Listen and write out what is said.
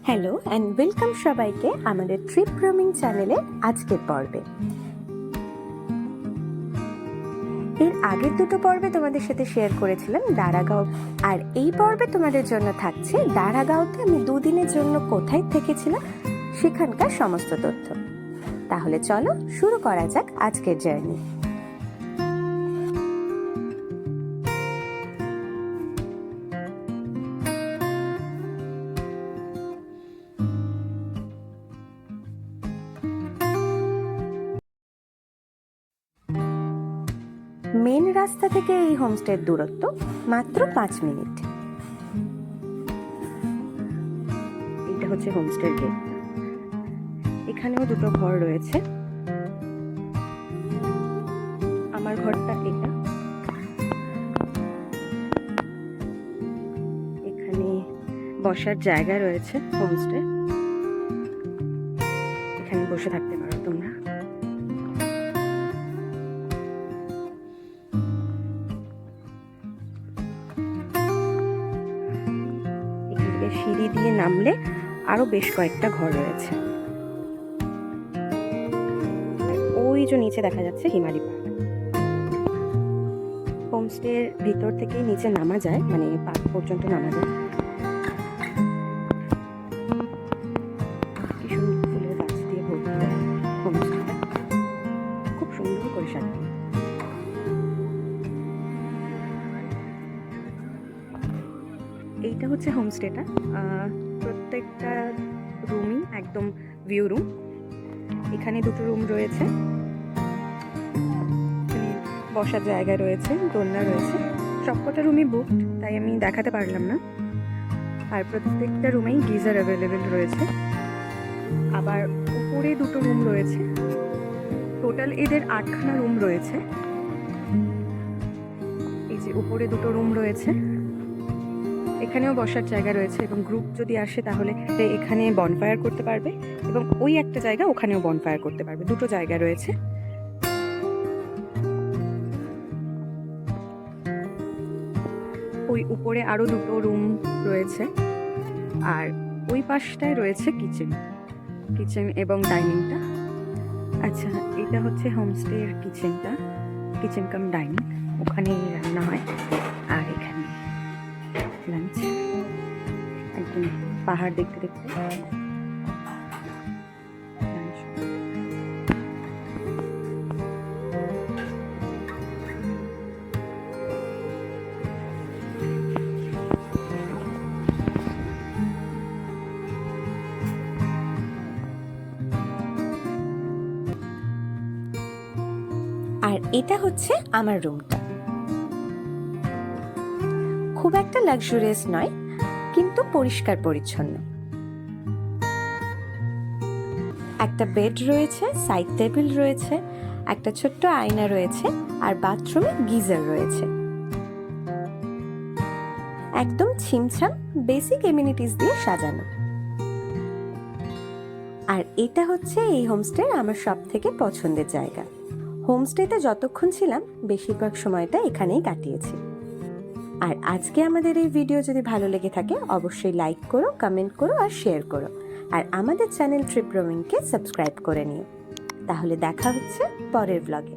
Hello and welcome সবাইকে আমাদের trip roaming চ্যানেলের আজকের পর্বে। এর আগের দুটো পর্বে তোমাদের সাথে শেয়ার করেছিলাম দারাগাঁও, আর এই পর্বে তোমাদের জন্য থাকছে দারাগাঁওতে আমি দুদিনের জন্য কোথায় থেকেছিলাম সেখানকার সমস্ত তথ্য। তাহলে চলো শুরু করা যাক আজকের জার্নি। মেন রাস্তা থেকে এই হোমস্টের দূরত্ব মাত্র 5 মিনিট। এটা হচ্ছে হোমস্টের গেট। এখানেও দুটো ঘর রয়েছে। আমার ঘরটা এটা। এখানে বসার জায়গা রয়েছে হোমস্টে, এখানে বসে থাকতে পারো তোমরা। সিঁড়ি দিয়ে নামলে আরো বেশ কয়েকটা ঘর রয়েছে। ওই যে নিচে দেখা যাচ্ছে হিমালি পার্ক। হোমস্টের ভিতর থেকে নিচে নামা যায়, মানে পার্ক পর্যন্ত নামা যায়। কি সুন্দর ফুলের গাছ দিয়ে ভর্তি হোমস্টেটা, খুব সুন্দর করে সাজানো। এইটা হচ্ছে হোমস্টেটা। প্রত্যেকটা রুমই একদম ভিউ রুম। এখানে দুটো রুম রয়েছে, এখানে বসার জায়গা রয়েছে, দোলনা রয়েছে। সবকটা রুমই বুকড, তাই আমি দেখাতে পারলাম না। আর প্রত্যেকটা রুমেই গিজার অ্যাভেলেবেল রয়েছে। আবার উপরে দুটো রুম রয়েছে। টোটাল এদের 8খানা রুম রয়েছে। এই যে উপরে দুটো রুম রয়েছে, এখানেও বসার জায়গা রয়েছে, এবং গ্রুপ যদি আসে তাহলে এখানে বনফায়ার করতে পারবে, এবং ওই একটা জায়গা ওখানেও বনফায়ার করতে পারবে। দুটো জায়গা রয়েছে। ওই উপরে আরো দুটো রুম রয়েছে, আর ওই পাশটায় রয়েছে কিচেন এবং ডাইনিংটা। আচ্ছা, এটা হচ্ছে হোমস্টের কিচেনটা, কিচেন কাম ডাইনিং। ওখানেই রান্না হয়, আর এখানে লাঞ্চ। একদম পাহাড় দেখতে দেখতে আর এটা হচ্ছে আমার রুমটা। খুব একটা লাক্সারিয়াস নয়, কিন্তু পরিষ্কার পরিচ্ছন্ন। একটা বেড রয়েছে, সাইড টেবিল রয়েছে, একটা ছোট্ট আয়না রয়েছে, আর বাথরুমে গিজার রয়েছে। একদম ছিমছাম বেসিক এমিনিটিস দিয়ে সাজানো। আর এটা হচ্ছে এই হোমস্টের আমার সব থেকে পছন্দের জায়গা। হোমস্টেতে যতক্ষণ ছিলাম বেশিরভাগ সময়টা এখানেই কাটিয়েছি। আর আজকে আমাদের এই ভিডিও যদি ভালো লেগে থাকে অবশ্যই লাইক করো, কমেন্ট করো আর শেয়ার করো। আর আমাদের চ্যানেল ট্রিপ রোমিংকে সাবস্ক্রাইব করে নিও। তাহলে দেখা হচ্ছে পরের ব্লগে।